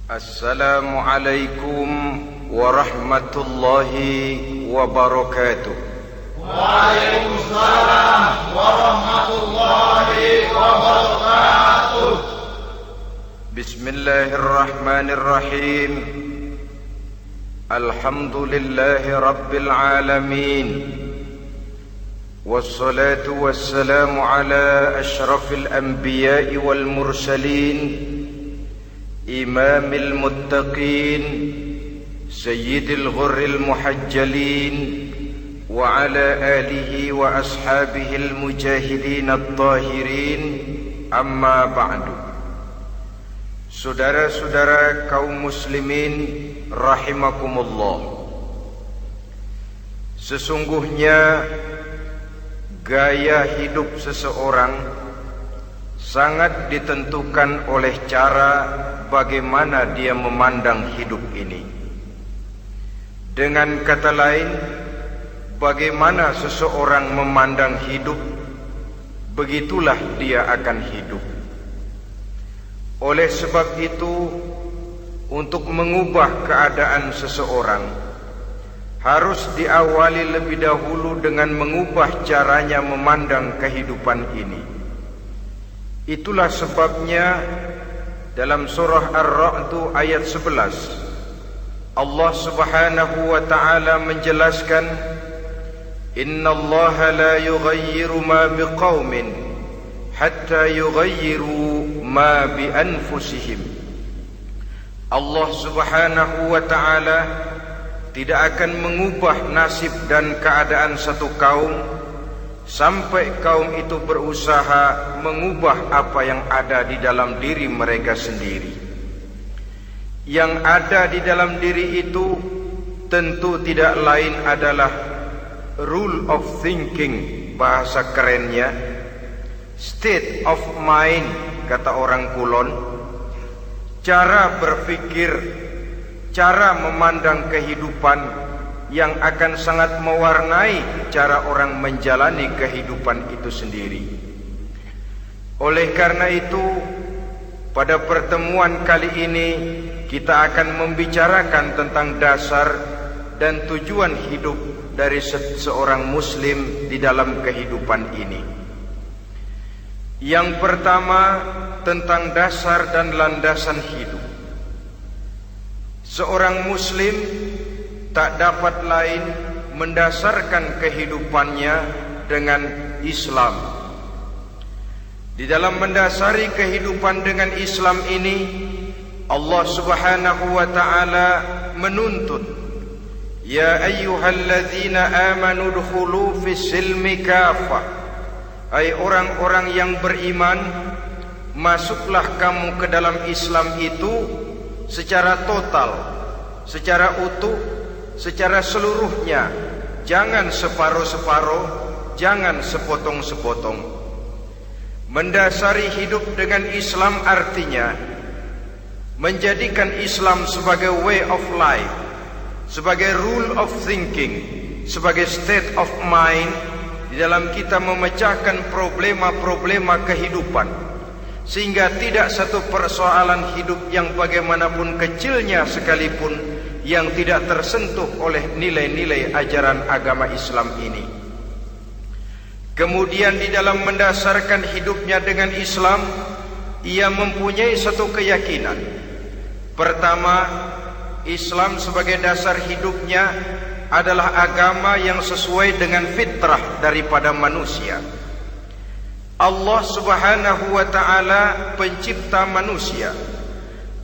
Assalamualaikum warahmatullahi wabarakatuh. Waalaikumsalam warahmatullahi wabarakatuh. Bismillahirrahmanirrahim. Alhamdulillahi rabbil alamin. Wassalatu wassalamu ala ashrafil anbiya'i wal mursalin, imamil muttaqin, sayyidil ghurril muhajjalin, wa ala alihi wa ashabihil mujahidin at-tahirin. Amma ba'du. Saudara-saudara kaum muslimin rahimakumullah, sesungguhnya gaya hidup seseorang sangat ditentukan oleh cara bagaimana dia memandang hidup ini. Dengan kata lain, bagaimana seseorang memandang hidup, begitulah dia akan hidup. Oleh sebab itu, untuk mengubah keadaan seseorang harus diawali lebih dahulu dengan mengubah caranya memandang kehidupan ini. Itulah sebabnya dalam surah Ar-Ra'd ayat 11 Allah Subhanahu wa ta'ala menjelaskan, Innallaha la yughayyiru ma biqaumin hatta yughayyiru ma bi anfusihim. Allah Subhanahu wa ta'ala tidak akan mengubah nasib dan keadaan satu kaum sampai kaum itu berusaha mengubah apa yang ada di dalam diri mereka sendiri. Yang ada di dalam diri itu tentu tidak lain adalah rule of thinking, bahasa kerennya state of mind, kata orang Kulon. Cara berpikir, cara memandang kehidupan yang akan sangat mewarnai cara orang menjalani kehidupan itu sendiri. Oleh karena itu, pada pertemuan kali ini kita akan membicarakan tentang dasar dan tujuan hidup dari seorang muslim di dalam kehidupan ini. Yang pertama, tentang dasar dan landasan hidup. Seorang muslim tak dapat lain mendasarkan kehidupannya dengan Islam. Di dalam mendasari kehidupan dengan Islam ini, Allah Subhanahu wa ta'ala menuntut, Ya ayyuhalladzina amanu dukhulu fis silmi kafah. Hai orang-orang yang beriman, masuklah kamu ke dalam Islam itu secara total, secara utuh, secara seluruhnya. Jangan separuh-separuh, jangan sepotong-sepotong. Mendasari hidup dengan Islam artinya menjadikan Islam sebagai way of life, sebagai rule of thinking, sebagai state of mind di dalam kita memecahkan problema-problema kehidupan, sehingga tidak satu persoalan hidup yang bagaimanapun kecilnya sekalipun yang tidak tersentuh oleh nilai-nilai ajaran agama Islam ini. Kemudian di dalam mendasarkan hidupnya dengan Islam, ia mempunyai satu keyakinan. Pertama, Islam sebagai dasar hidupnya adalah agama yang sesuai dengan fitrah daripada manusia. Allah Subhanahu wa ta'ala pencipta manusia.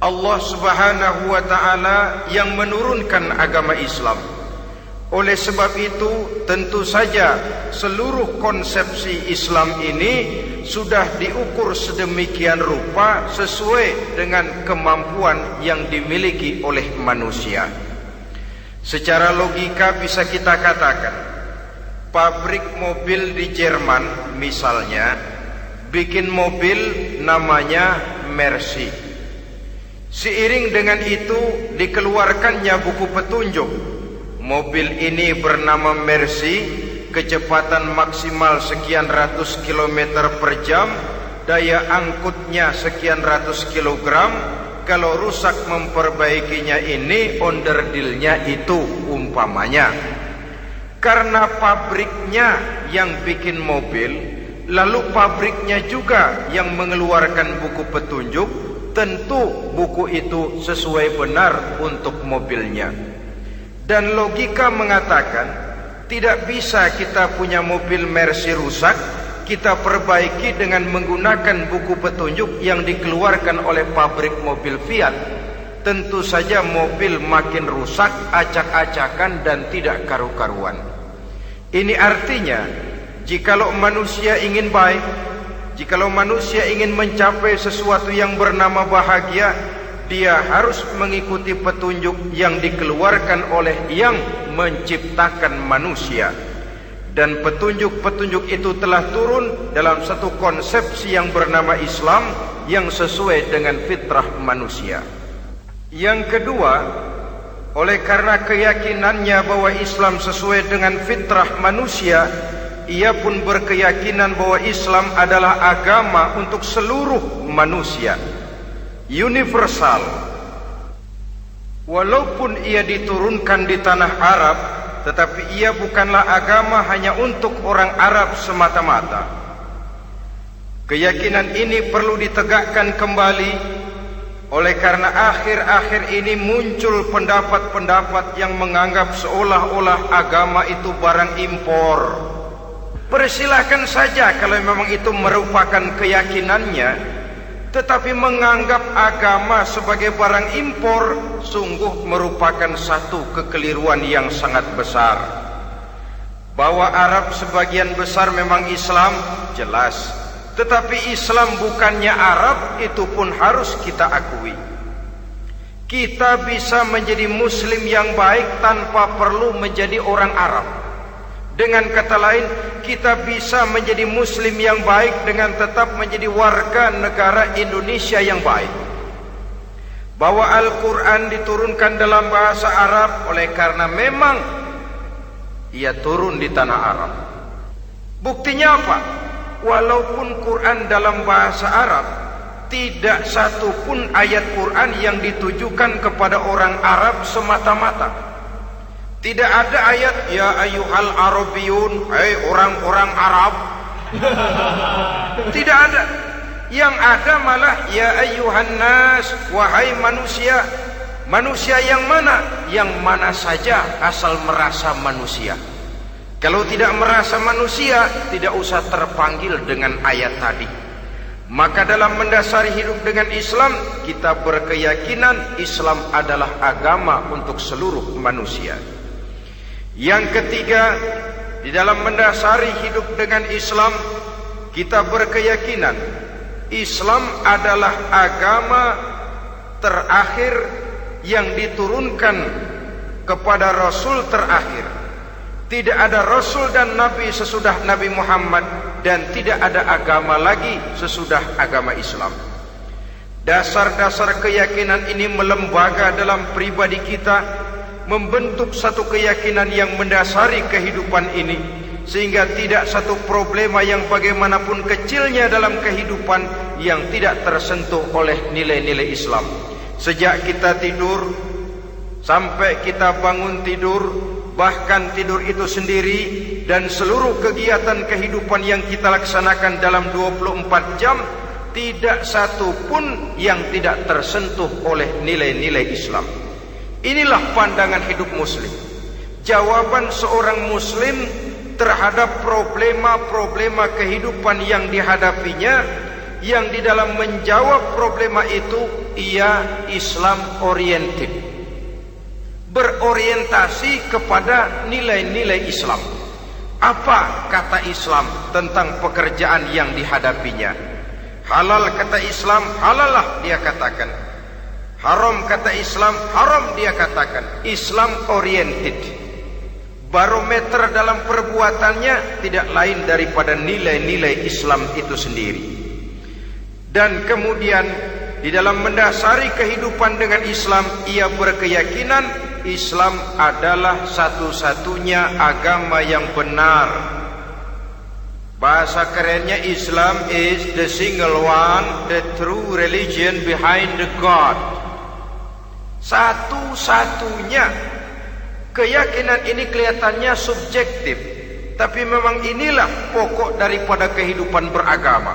Allah Subhanahu wa ta'ala yang menurunkan agama Islam. Oleh sebab itu, tentu saja seluruh konsepsi Islam ini sudah diukur sedemikian rupa sesuai dengan kemampuan yang dimiliki oleh manusia. Secara logika bisa kita katakan, pabrik mobil di Jerman misalnya bikin mobil namanya Mercy. Seiring dengan itu dikeluarkannya buku petunjuk. Mobil ini bernama Mercy, kecepatan maksimal sekian ratus kilometer per jam, daya angkutnya sekian ratus kilogram, kalau rusak memperbaikinya ini onderdilnya itu umpamanya. Karena pabriknya yang bikin mobil, lalu pabriknya juga yang mengeluarkan buku petunjuk, tentu buku itu sesuai benar untuk mobilnya. Dan logika mengatakan tidak bisa kita punya mobil Mercy rusak, kita perbaiki dengan menggunakan buku petunjuk yang dikeluarkan oleh pabrik mobil Fiat. Tentu saja mobil makin rusak, acak-acakan dan tidak karu-karuan. Ini artinya, jikalau manusia ingin baik, jikalau manusia ingin mencapai sesuatu yang bernama bahagia, dia harus mengikuti petunjuk yang dikeluarkan oleh yang menciptakan manusia. Dan petunjuk-petunjuk itu telah turun dalam satu konsepsi yang bernama Islam yang sesuai dengan fitrah manusia. Yang kedua, oleh karena keyakinannya bahwa Islam sesuai dengan fitrah manusia, ia pun berkeyakinan bahwa Islam adalah agama untuk seluruh manusia, universal. Walaupun ia diturunkan di tanah Arab, tetapi ia bukanlah agama hanya untuk orang Arab semata-mata. Keyakinan ini perlu ditegakkan kembali, oleh karena akhir-akhir ini muncul pendapat-pendapat yang menganggap seolah-olah agama itu barang impor. Persilahkan saja kalau memang itu merupakan keyakinannya, tetapi menganggap agama sebagai barang impor sungguh merupakan satu kekeliruan yang sangat besar. Bahwa Arab sebagian besar memang Islam, jelas. Tetapi Islam bukannya Arab, itu pun harus kita akui. Kita bisa menjadi Muslim yang baik tanpa perlu menjadi orang Arab. Dengan kata lain, kita bisa menjadi Muslim yang baik dengan tetap menjadi warga negara Indonesia yang baik. Bahwa Al-Quran diturunkan dalam bahasa Arab oleh karena memang ia turun di tanah Arab. Buktinya apa? Walaupun Quran dalam bahasa Arab, tidak satu pun ayat Quran yang ditujukan kepada orang Arab semata-mata. Tidak ada ayat ya ayyuhal arabiyun, hai orang-orang Arab. Tidak ada. Yang ada malah ya ayyuhan nas, wahai manusia. Manusia yang mana? Yang mana saja asal merasa manusia. Kalau tidak merasa manusia, tidak usah terpanggil dengan ayat tadi. Maka dalam mendasari hidup dengan Islam, kita berkeyakinan Islam adalah agama untuk seluruh manusia. Yang ketiga, di dalam mendasari hidup dengan Islam, kita berkeyakinan Islam adalah agama terakhir yang diturunkan kepada Rasul terakhir. Tidak ada Rasul dan Nabi sesudah Nabi Muhammad, dan tidak ada agama lagi sesudah agama Islam. Dasar-dasar keyakinan ini melembaga dalam pribadi kita, membentuk satu keyakinan yang mendasari kehidupan ini, sehingga tidak satu problema yang bagaimanapun kecilnya dalam kehidupan yang tidak tersentuh oleh nilai-nilai Islam. Sejak kita tidur sampai kita bangun tidur, bahkan tidur itu sendiri, dan seluruh kegiatan kehidupan yang kita laksanakan dalam 24 jam, tidak satu pun yang tidak tersentuh oleh nilai-nilai Islam. Inilah pandangan hidup Muslim. Jawaban seorang Muslim terhadap problema-problema kehidupan yang dihadapinya, yang di dalam menjawab problema itu ia Islam oriented, berorientasi kepada nilai-nilai Islam. Apa kata Islam tentang pekerjaan yang dihadapinya? Halal kata Islam, halallah dia katakan. Haram kata Islam, haram dia katakan. Islam oriented. Barometer dalam perbuatannya tidak lain daripada nilai-nilai Islam itu sendiri. Dan kemudian di dalam mendasari kehidupan dengan Islam, ia berkeyakinan Islam adalah satu-satunya agama yang benar. Bahasa kerennya, Islam is the single one, the true religion behind the God. Satu-satunya. Keyakinan ini kelihatannya subjektif, tapi memang inilah pokok daripada kehidupan beragama.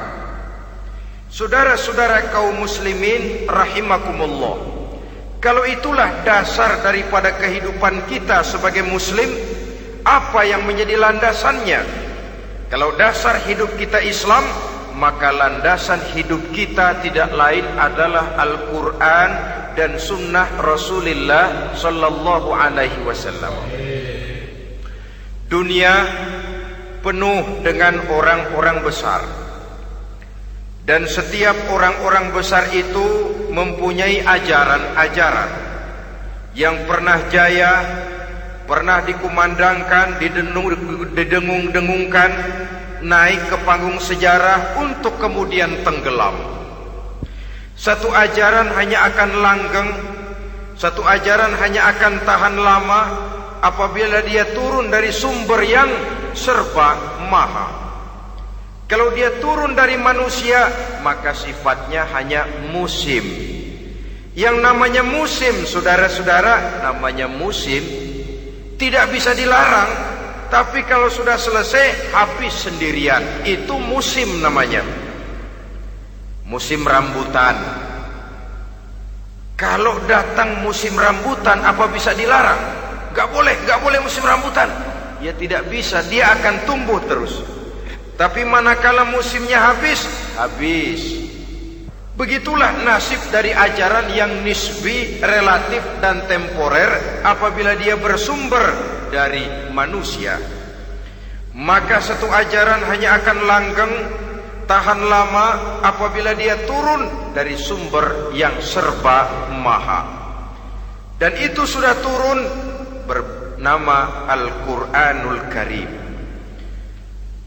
Saudara-saudara kaum muslimin rahimakumullah, kalau itulah dasar daripada kehidupan kita sebagai muslim, apa yang menjadi landasannya? Kalau dasar hidup kita Islam, maka landasan hidup kita tidak lain adalah Al-Quran dan sunnah Rasulullah sallallahu alaihi wasallam. Dunia penuh dengan orang-orang besar, dan setiap orang-orang besar itu mempunyai ajaran-ajaran yang pernah jaya, pernah dikumandangkan, didengung-dengungkan, naik ke panggung sejarah untuk kemudian tenggelam. Satu ajaran hanya akan langgeng, satu ajaran hanya akan tahan lama apabila dia turun dari sumber yang serba maha. Kalau dia turun dari manusia, maka sifatnya hanya musim. Yang namanya musim, saudara-saudara, namanya musim tidak bisa dilarang, tapi kalau sudah selesai habis sendirian. Itu musim namanya. Musim rambutan. Kalau datang musim rambutan, apa bisa dilarang? Gak boleh musim rambutan. Ya tidak bisa, dia akan tumbuh terus. Tapi manakala musimnya habis. Begitulah nasib dari ajaran yang nisbi, relatif dan temporer apabila dia bersumber dari manusia. Maka satu ajaran hanya akan langgeng, tahan lama apabila dia turun dari sumber yang serba maha. Dan itu sudah turun bernama Al-Quranul Karim.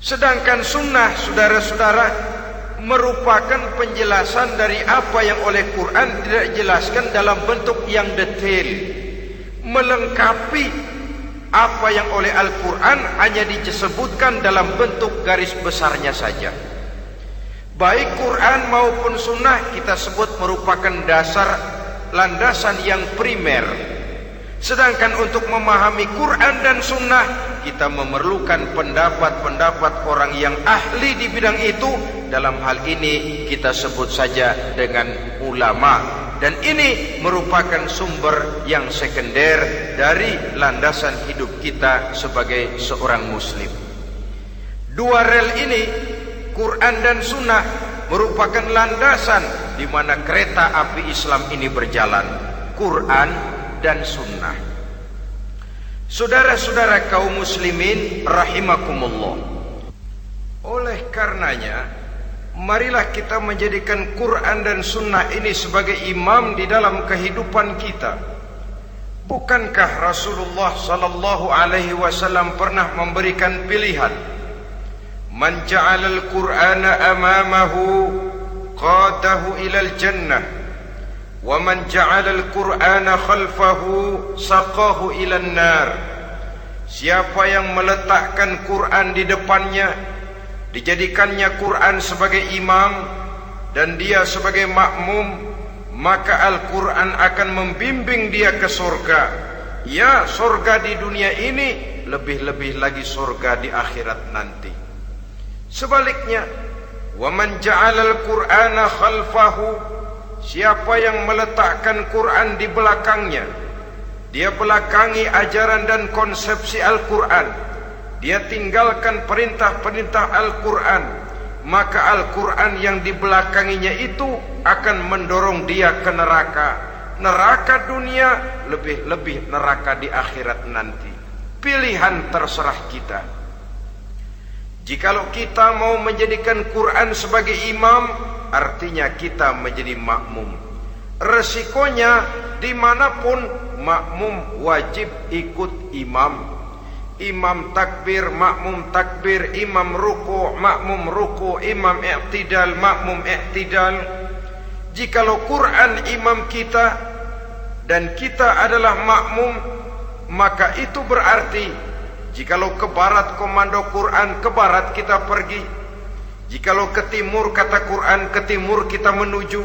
Sedangkan sunnah, saudara-saudara, merupakan penjelasan dari apa yang oleh Quran tidak dijelaskan dalam bentuk yang detail, melengkapi apa yang oleh Al-Quran hanya disebutkan dalam bentuk garis besarnya saja. Baik Quran maupun sunnah kita sebut merupakan dasar, landasan yang primer. Sedangkan untuk memahami Quran dan sunnah, kita memerlukan pendapat-pendapat orang yang ahli di bidang itu. Dalam hal ini kita sebut saja dengan ulama. Dan ini merupakan sumber yang sekunder dari landasan hidup kita sebagai seorang muslim. Dua rel ini, Quran dan sunnah, merupakan landasan di mana kereta api Islam ini berjalan. Quran dan sunnah. Saudara-saudara kaum muslimin rahimakumullah, oleh karenanya marilah kita menjadikan Quran dan sunnah ini sebagai imam di dalam kehidupan kita. Bukankah Rasulullah sallallahu alaihi wasallam pernah memberikan pilihan, man ja'alal Qur'ana amamahu qadahu ilal jannah wa man ja'alal Qur'ana khalfahu saqahu ilan nar. Siapa yang meletakkan Quran di depannya, dijadikannya Quran sebagai imam dan dia sebagai makmum, maka Al-Quran akan membimbing dia ke surga. Ya, surga di dunia ini, lebih-lebih lagi surga di akhirat nanti. Sebaliknya, وَمَنْ جَعَلَ الْقُرْآنَ خَلْفَهُ, siapa yang meletakkan Quran di belakangnya, dia belakangi ajaran dan konsepsi Al-Quran, dia tinggalkan perintah-perintah Al-Quran, maka Al-Quran yang dibelakanginya itu akan mendorong dia ke neraka. Neraka dunia, lebih-lebih neraka di akhirat nanti. Pilihan terserah kita. Jikalau kita mau menjadikan Quran sebagai imam, artinya kita menjadi makmum. Resikonya dimanapun, makmum wajib ikut imam. Imam takbir, makmum takbir, imam ruku, makmum ruku, imam i'tidal, makmum i'tidal. Jikalau Quran imam kita dan kita adalah makmum, maka itu berarti jikalau ke barat komando Quran, ke barat kita pergi. Jikalau ke timur kata Quran, ke timur kita menuju.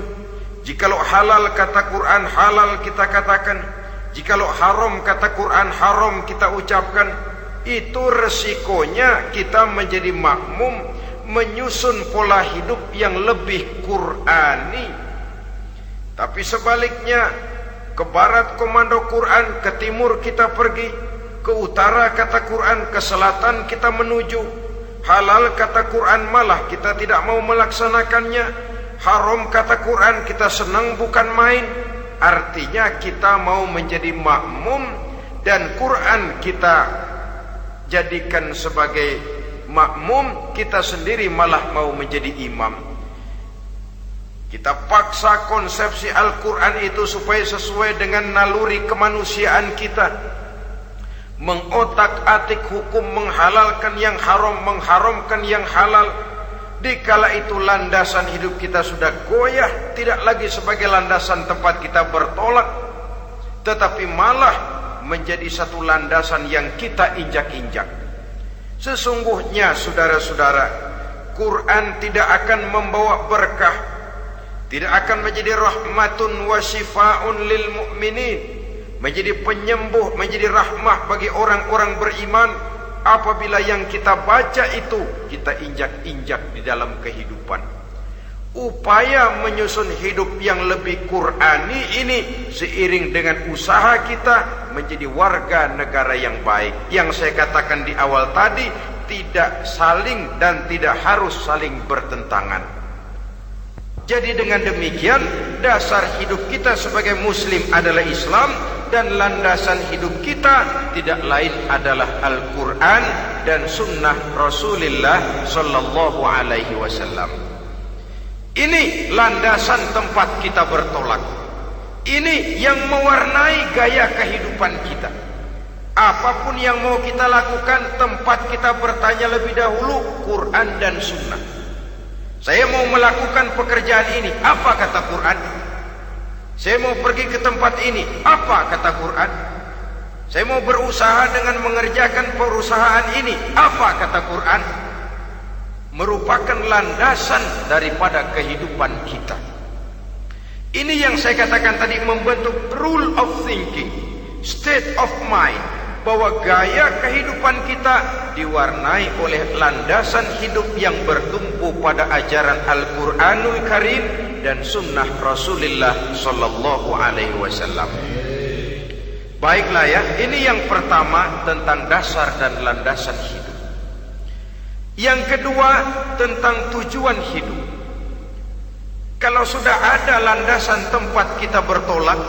Jikalau halal kata Quran, halal kita katakan. Jikalau haram kata Quran, haram kita ucapkan. Itu resikonya kita menjadi makmum, menyusun pola hidup yang lebih Qurani. Tapi sebaliknya, ke barat komando Quran, ke timur kita pergi, ke utara kata Quran, ke selatan kita menuju. Halal kata Quran malah kita tidak mau melaksanakannya. Haram kata Quran kita senang bukan main. Artinya kita mau menjadi makmum, dan Quran kita jadikan sebagai makmum, kita sendiri malah mau menjadi imam. Kita paksa konsepsi Al-Quran itu supaya sesuai dengan naluri kemanusiaan kita, mengotak-atik hukum, menghalalkan yang haram, mengharamkan yang halal. Dikala itu landasan hidup kita sudah goyah, tidak lagi sebagai landasan tempat kita bertolak, tetapi malah menjadi satu landasan yang kita injak-injak. Sesungguhnya saudara-saudara, Quran tidak akan membawa berkah, tidak akan menjadi rahmatun wa syifaun lil mu'minin, menjadi penyembuh, menjadi rahmah bagi orang-orang beriman, apabila yang kita baca itu kita injak-injak di dalam kehidupan. Upaya menyusun hidup yang lebih Qurani ini seiring dengan usaha kita menjadi warga negara yang baik. Yang saya katakan di awal tadi, tidak saling dan tidak harus saling bertentangan. Jadi dengan demikian, dasar hidup kita sebagai muslim adalah Islam, dan landasan hidup kita tidak lain adalah Al-Quran dan sunnah Rasulullah Sallallahu Alaihi Wasallam. Ini landasan tempat kita bertolak. Ini yang mewarnai gaya kehidupan kita. Apapun yang mau kita lakukan, tempat kita bertanya lebih dahulu Quran dan sunnah. Saya mau melakukan pekerjaan ini, apa kata Quran? Saya mau pergi ke tempat ini, apa kata Quran? Saya mau berusaha dengan mengerjakan perusahaan ini, apa kata Quran? Merupakan landasan daripada kehidupan kita. Ini yang saya katakan tadi, membentuk rule of thinking, state of mind, bahwa gaya kehidupan kita diwarnai oleh landasan hidup yang bertumpu pada ajaran Al-Quranul Karim dan sunnah Rasulullah Sallallahu Alaihi Wasallam. Baiklah ya, ini yang pertama tentang dasar dan landasan hidup. Yang kedua tentang tujuan hidup. Kalau sudah ada landasan tempat kita bertolak,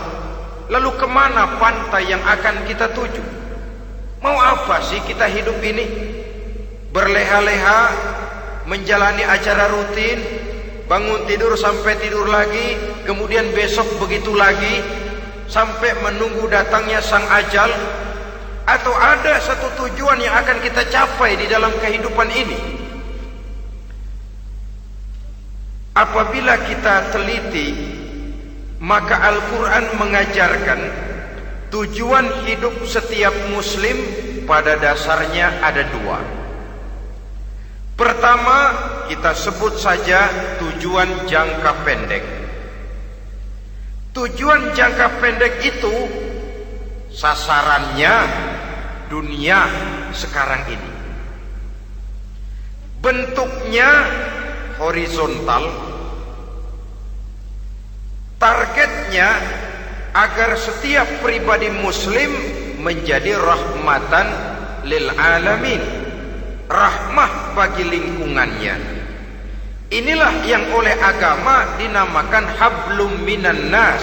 lalu kemana pantai yang akan kita tuju? Mau apa sih kita hidup ini? Berleha-leha, menjalani acara rutin, bangun tidur sampai tidur lagi, kemudian besok begitu lagi, sampai menunggu datangnya sang ajal? Atau ada satu tujuan yang akan kita capai di dalam kehidupan ini? Apabila kita teliti, maka Al-Quran mengajarkan tujuan hidup setiap muslim pada dasarnya ada dua. Pertama, kita sebut saja tujuan jangka pendek. Tujuan jangka pendek itu sasarannya dunia sekarang ini. Bentuknya horizontal, targetnya agar setiap pribadi muslim menjadi rahmatan lil alamin, rahmah bagi lingkungannya. Inilah yang oleh agama dinamakan hablum minan nas,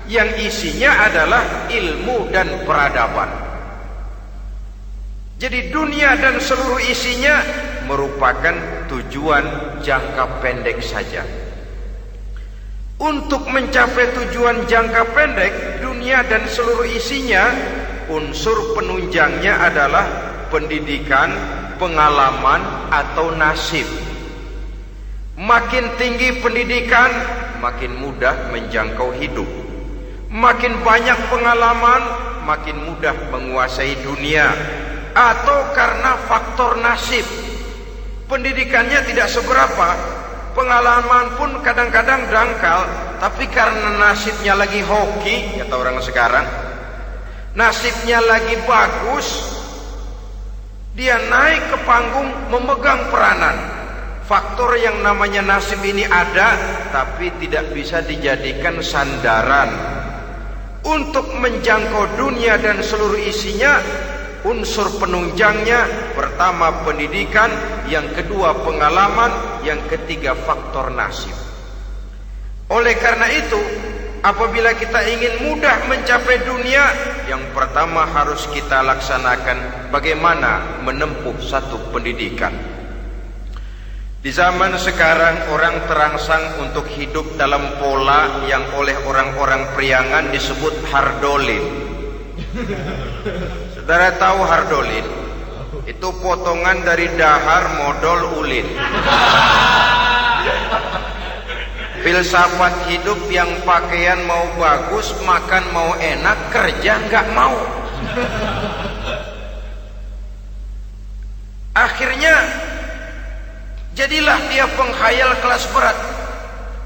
yang isinya adalah ilmu dan peradaban. Jadi dunia dan seluruh isinya merupakan tujuan jangka pendek saja. Untuk mencapai tujuan jangka pendek, dunia dan seluruh isinya, unsur penunjangnya adalah pendidikan, pengalaman, atau nasib. Makin tinggi pendidikan, makin mudah menjangkau hidup. Makin banyak pengalaman, makin mudah menguasai dunia. Atau karena faktor nasib, pendidikannya tidak seberapa, Pengalaman pun kadang-kadang dangkal, tapi karena nasibnya lagi hoki, kata orang sekarang, nasibnya lagi bagus, dia naik ke panggung memegang peranan. Faktor yang namanya nasib ini ada, tapi tidak bisa dijadikan sandaran. Untuk menjangkau dunia dan seluruh isinya, unsur penunjangnya pertama pendidikan, yang kedua pengalaman, yang ketiga faktor nasib. Oleh karena itu, apabila kita ingin mudah mencapai dunia, yang pertama harus kita laksanakan bagaimana menempuh satu pendidikan. Di zaman sekarang orang terangsang untuk hidup dalam pola yang oleh orang-orang priangan disebut hardolin. Saudara tahu hardolin? Itu potongan dari dahar modal ulin. Filsafat hidup yang pakaian mau bagus, makan mau enak, kerja nggak mau. Akhirnya jadilah dia penghayal kelas berat,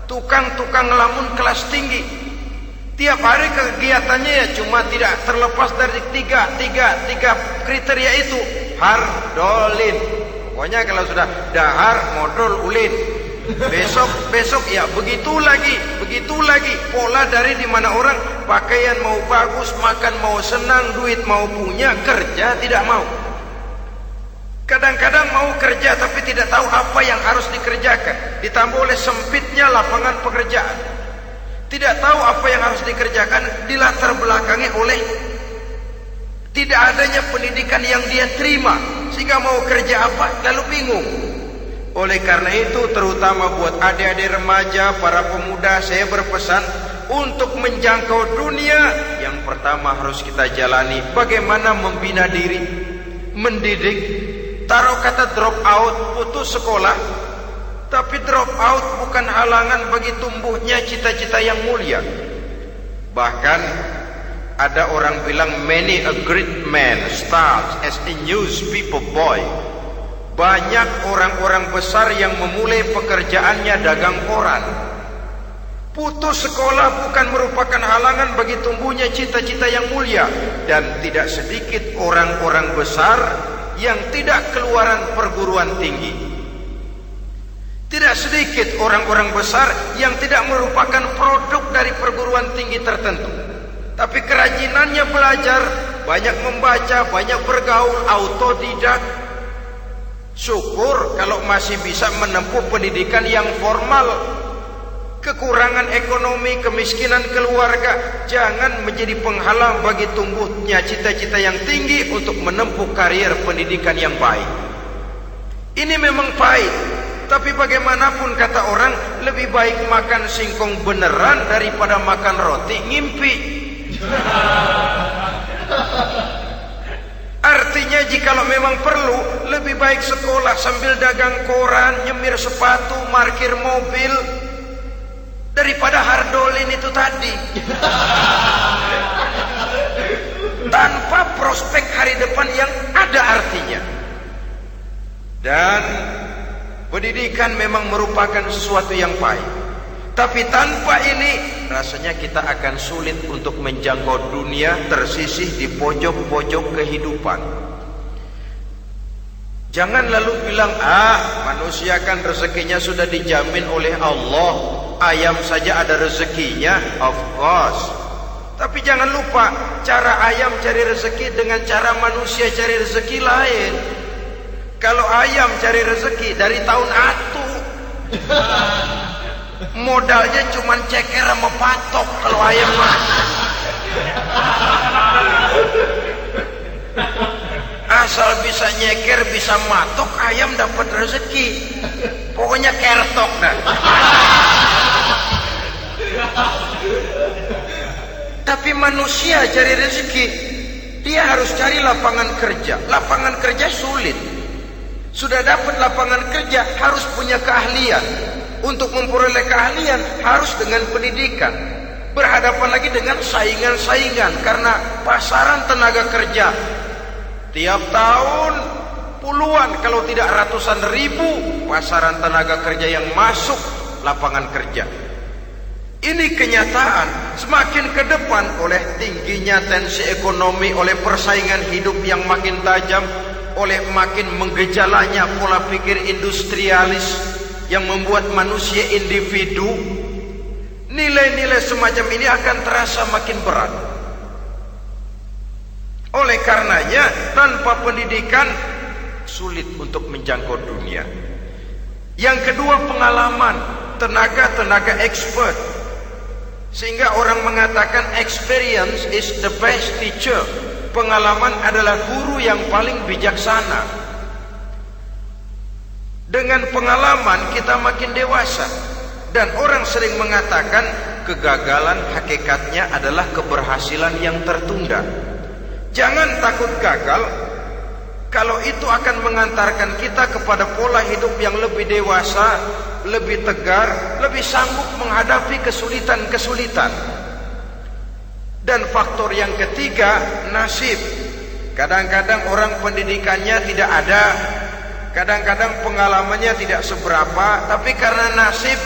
tukang-tukang lamun kelas tinggi. Tiap hari kegiatannya ya cuma tidak terlepas dari tiga kriteria itu. Hardolin. Pokoknya kalau sudah dahar, modal, ulin. Besok ya begitu lagi. Pola dari dimana orang pakaian mau bagus, makan mau senang, duit mau punya, kerja tidak mau. Kadang-kadang mau kerja tapi tidak tahu apa yang harus dikerjakan. Ditambah oleh sempitnya lapangan pekerjaan. Tidak tahu apa yang harus dikerjakan, dilatar belakangi oleh tidak adanya pendidikan yang dia terima, sehingga mau kerja apa lalu bingung. Oleh karena itu, terutama buat adik-adik remaja, para pemuda, saya berpesan untuk menjangkau dunia, yang pertama harus kita jalani bagaimana membina diri, mendidik. Taruh kata drop out, putus sekolah, tapi drop out bukan halangan bagi tumbuhnya cita-cita yang mulia. Bahkan ada orang bilang many a great man starts as a newspaper boy. Banyak orang-orang besar yang memulai pekerjaannya dagang koran. Putus sekolah bukan merupakan halangan bagi tumbuhnya cita-cita yang mulia. Dan tidak sedikit orang-orang besar yang tidak keluaran perguruan tinggi. Tidak sedikit orang-orang besar yang tidak merupakan produk dari perguruan tinggi tertentu, tapi kerajinannya belajar, banyak membaca, banyak bergaul, autodidak. Syukur kalau masih bisa menempuh pendidikan yang formal. Kekurangan ekonomi, kemiskinan keluarga jangan menjadi penghalang bagi tumbuhnya cita-cita yang tinggi untuk menempuh karier pendidikan yang baik. Ini memang pahit, tapi bagaimanapun kata orang, lebih baik makan singkong beneran daripada makan roti ngimpi. Artinya jikalau memang perlu, lebih baik sekolah sambil dagang koran, nyemir sepatu, parkir mobil, daripada hardolin itu tadi. Tanpa prospek hari depan yang ada artinya. Dan pendidikan memang merupakan sesuatu yang pahit, tapi tanpa ini rasanya kita akan sulit untuk menjangkau dunia, tersisih di pojok-pojok kehidupan. Jangan lalu bilang, manusia kan rezekinya sudah dijamin oleh Allah, ayam saja ada rezekinya. Of course. Tapi jangan lupa, cara ayam cari rezeki dengan cara manusia cari rezeki lain. Kalau ayam cari rezeki dari tahun atu, modalnya cuma ceker sama patok. Kalau ayam mah asal bisa nyeker, bisa matok, ayam dapat rezeki. Pokoknya kertok dah. Tapi manusia cari rezeki, dia harus cari lapangan kerja. Lapangan kerja sulit. Sudah dapat lapangan kerja, harus punya keahlian. Untuk memperoleh keahlian harus dengan pendidikan. Berhadapan lagi dengan saingan-saingan karena pasaran tenaga kerja tiap tahun puluhan kalau tidak ratusan ribu pasaran tenaga kerja yang masuk lapangan kerja. Ini kenyataan. Semakin ke depan oleh tingginya tensi ekonomi, oleh persaingan hidup yang makin tajam, oleh makin menggejalanya pola pikir industrialis yang membuat manusia individu, nilai-nilai semacam ini akan terasa makin berat. Oleh karenanya tanpa pendidikan sulit untuk menjangkau dunia. Yang kedua, pengalaman, tenaga expert. Sehingga orang mengatakan experience is the best teacher. Pengalaman adalah guru yang paling bijaksana. Dengan pengalaman kita makin dewasa. Dan orang sering mengatakan kegagalan hakikatnya adalah keberhasilan yang tertunda. Jangan takut gagal, kalau itu akan mengantarkan kita kepada pola hidup yang lebih dewasa, lebih tegar, lebih sanggup menghadapi kesulitan-kesulitan. Dan faktor yang ketiga, nasib. Kadang-kadang orang pendidikannya tidak ada, kadang-kadang pengalamannya tidak seberapa, tapi karena nasib,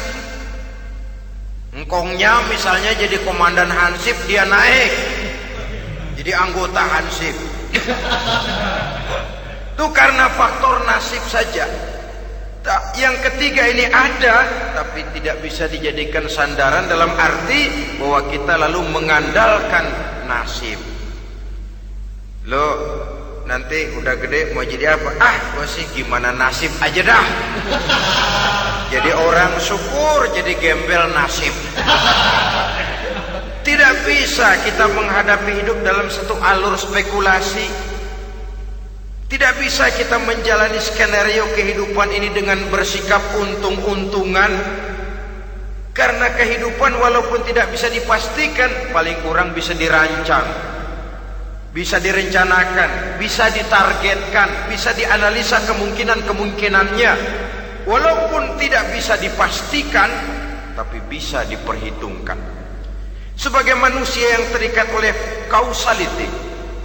engkongnya misalnya jadi komandan Hansip, dia naik jadi anggota Hansip. Itu karena faktor nasib saja. Yang ketiga ini ada, tapi tidak bisa dijadikan sandaran dalam arti bahwa kita lalu mengandalkan nasib. Lo nanti udah gede mau jadi apa? Gue sih gimana nasib aja dah. Jadi orang syukur, jadi gembel nasib. Tidak bisa kita menghadapi hidup dalam satu alur spekulasi. Tidak bisa kita menjalani skenario kehidupan ini dengan bersikap untung-untungan. Karena kehidupan walaupun tidak bisa dipastikan, paling kurang bisa dirancang, bisa direncanakan, bisa ditargetkan, bisa dianalisa kemungkinan-kemungkinannya. Walaupun tidak bisa dipastikan, tapi bisa diperhitungkan. Sebagai manusia yang terikat oleh causality,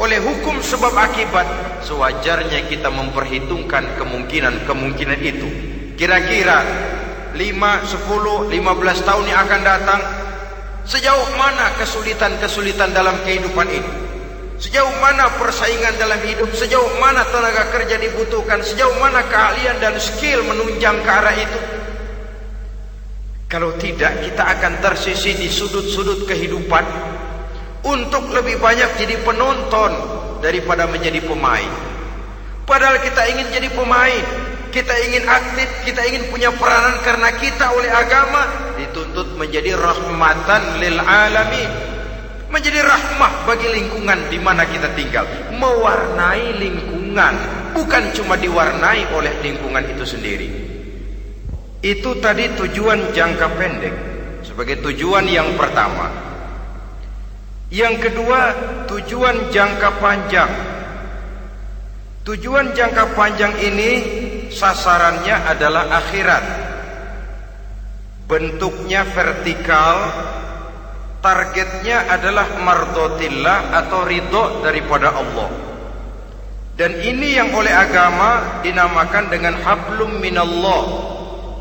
oleh hukum sebab akibat, sewajarnya kita memperhitungkan kemungkinan-kemungkinan itu. Kira-kira 5, 10, 15 tahun yang akan datang, sejauh mana kesulitan-kesulitan dalam kehidupan ini, sejauh mana persaingan dalam hidup, sejauh mana tenaga kerja dibutuhkan, sejauh mana keahlian dan skill menunjang ke arah itu. Kalau tidak, kita akan tersisih di sudut-sudut kehidupan untuk lebih banyak jadi penonton daripada menjadi pemain. Padahal kita ingin jadi pemain, kita ingin aktif, kita ingin punya peranan karena kita oleh agama dituntut menjadi rahmatan lil alamin, menjadi rahmah bagi lingkungan di mana kita tinggal, mewarnai lingkungan, bukan cuma diwarnai oleh lingkungan itu sendiri. Itu tadi tujuan jangka pendek sebagai tujuan yang pertama. Yang kedua, tujuan jangka panjang. Tujuan jangka panjang ini sasarannya adalah akhirat. Bentuknya vertikal, targetnya adalah mardotillah atau ridho daripada Allah. Dan ini yang oleh agama dinamakan dengan hablum minallah,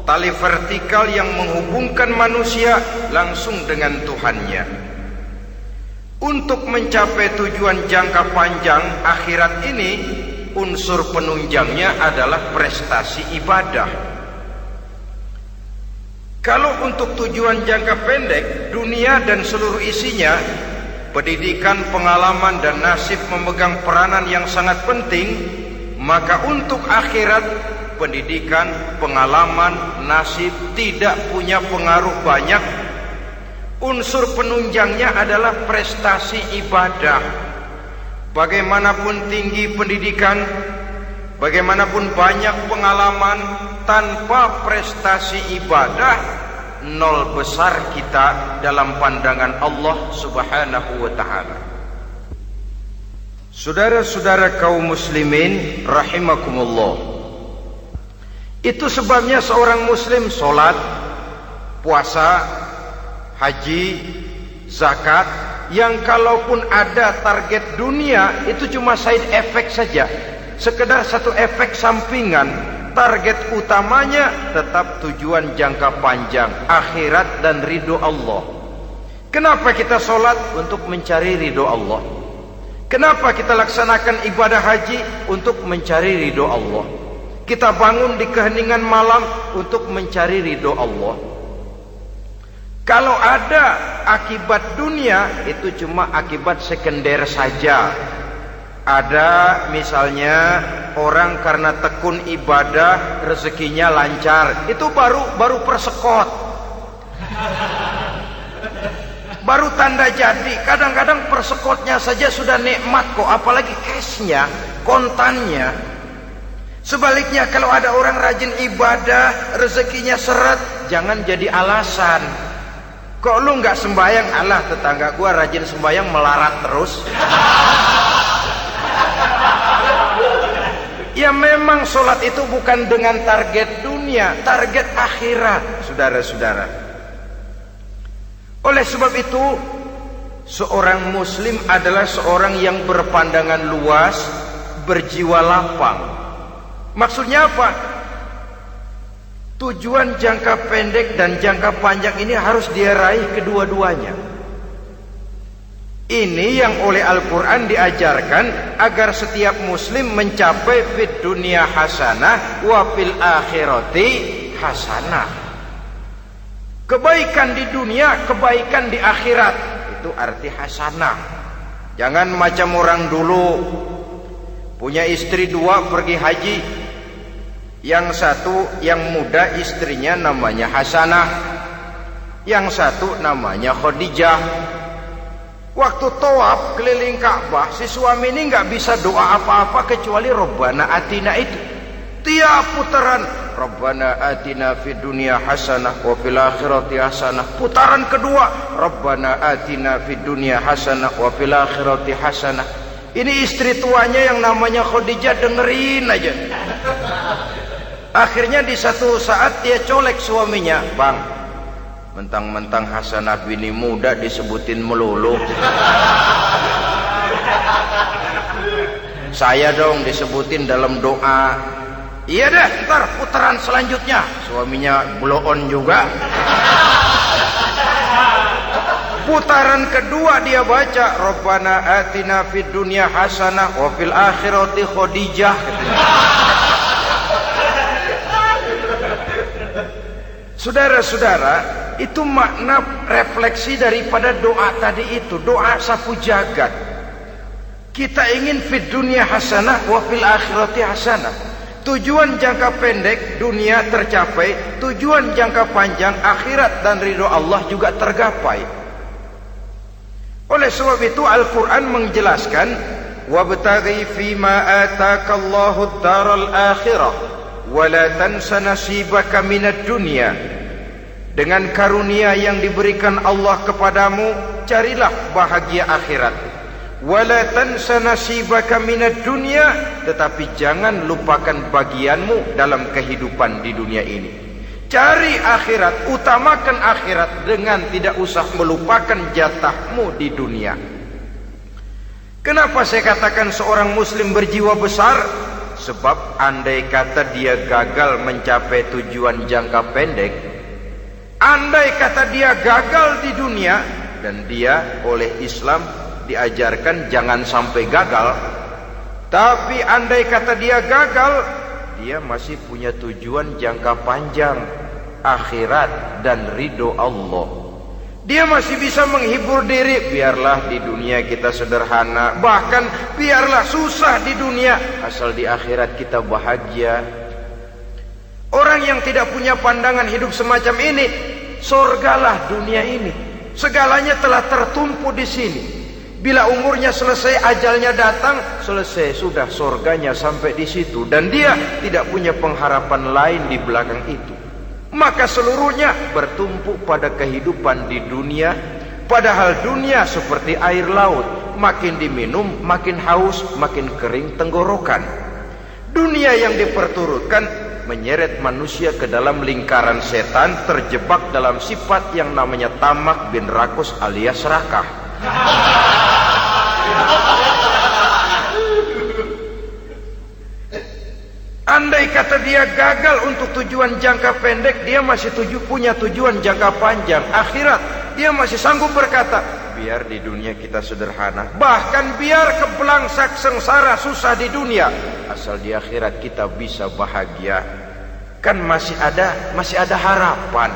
tali vertikal yang menghubungkan manusia langsung dengan Tuhannya. Untuk mencapai tujuan jangka panjang akhirat ini, unsur penunjangnya adalah prestasi ibadah. Kalau untuk tujuan jangka pendek, dunia dan seluruh isinya, pendidikan, pengalaman dan nasib memegang peranan yang sangat penting, maka untuk akhirat, pendidikan, pengalaman, nasib tidak punya pengaruh banyak. Unsur penunjangnya adalah prestasi ibadah. Bagaimanapun tinggi pendidikan, bagaimanapun banyak pengalaman, tanpa prestasi ibadah, nol besar kita dalam pandangan Allah Subhanahu wa ta'ala. Saudara-saudara kaum muslimin rahimakumullah, itu sebabnya seorang muslim sholat, puasa, haji, zakat, yang kalaupun ada target dunia itu cuma side effect saja, sekedar satu efek sampingan. Target utamanya tetap tujuan jangka panjang, akhirat dan ridho Allah. Kenapa kita sholat? Untuk mencari ridho Allah. Kenapa kita laksanakan ibadah haji? Untuk mencari ridho Allah. Kita bangun di keheningan malam untuk mencari ridho Allah. Kalau ada akibat dunia, itu cuma akibat sekunder saja. Ada misalnya orang karena tekun ibadah rezekinya lancar, itu baru persekot, baru tanda jadi. Kadang-kadang persekotnya saja sudah nikmat kok, apalagi cashnya, kontannya. Sebaliknya kalau ada orang rajin ibadah rezekinya seret, jangan jadi alasan. Kok lu nggak sembahyang? Alah, tetangga gua rajin sembahyang melarat terus. Ya memang sholat itu bukan dengan target dunia, target akhirat, saudara-saudara. Oleh sebab itu, seorang muslim adalah seorang yang berpandangan luas, berjiwa lapang. Maksudnya apa? Tujuan jangka pendek dan jangka panjang ini harus dia raih kedua-duanya. Ini yang oleh Al-Quran diajarkan agar setiap muslim mencapai fid dunya hasanah wa fil akhirati hasanah. Kebaikan di dunia, kebaikan di akhirat, itu arti hasanah. Jangan macam orang dulu, punya istri dua pergi haji. Yang satu yang muda istrinya namanya Hasanah, yang satu namanya Khadijah. Waktu tawaf keliling Ka'bah, si suami ini nggak bisa doa apa-apa kecuali Rabbana Atina itu. Tiap putaran Rabbana Atina fid dunya hasanah wa fil akhirati hasanah. Putaran kedua Rabbana Atina fid dunya hasanah wa fil akhirati hasanah. Ini istri tuanya yang namanya Khadijah dengerin aja. Akhirnya di satu saat dia colek suaminya, "Bang, mentang-mentang Hasanah bini muda disebutin melulu, saya dong disebutin dalam doa." "Iya deh, ntar putaran selanjutnya." Suaminya blow on juga. Putaran kedua dia baca Rabbana Atina fid dunya hasanah wa fil akhirati Khadijah. Saudara-saudara, itu makna refleksi daripada doa tadi itu, doa sapu jagat. Kita ingin fid dunya hasanah wa fil akhirati hasanah. Tujuan jangka pendek dunia tercapai, tujuan jangka panjang akhirat dan ridho Allah juga tergapai. Oleh sebab itu Al-Quran menjelaskan, wabtaghi fima atakallahu ad-daral akhirah wa la tansa nasibaka minad dunya. Dengan karunia yang diberikan Allah kepadamu, carilah bahagia akhirat. Wala tansa nasibaka minad dunya, tetapi jangan lupakan bagianmu dalam kehidupan di dunia ini. Cari akhirat, utamakan akhirat dengan tidak usah melupakan jatahmu di dunia. Kenapa saya katakan seorang muslim berjiwa besar? Sebab andai kata dia gagal mencapai tujuan jangka pendek, andai kata dia gagal di dunia, dan dia oleh Islam diajarkan jangan sampai gagal, tapi andai kata dia gagal, dia masih punya tujuan jangka panjang, akhirat dan ridho Allah. Dia masih bisa menghibur diri, biarlah di dunia kita sederhana, bahkan biarlah susah di dunia, asal di akhirat kita bahagia. Orang yang tidak punya pandangan hidup semacam ini, sorgalah dunia ini, segalanya telah tertumpu di sini. Bila umurnya selesai, ajalnya datang, selesai sudah, sorganya sampai di situ, dan dia tidak punya pengharapan lain di belakang itu. Maka seluruhnya bertumpu pada kehidupan di dunia, padahal dunia seperti air laut, makin diminum makin haus, makin kering tenggorokan. Dunia yang diperturutkan menyeret manusia ke dalam lingkaran setan, terjebak dalam sifat yang namanya tamak bin rakus alias serakah. kata dia gagal untuk tujuan jangka pendek, dia masih punya tujuan jangka panjang, akhirat. Dia masih sanggup berkata, biar di dunia kita sederhana, bahkan biar kebelangsak sengsara susah di dunia, asal di akhirat kita bisa bahagia. Kan masih ada harapan.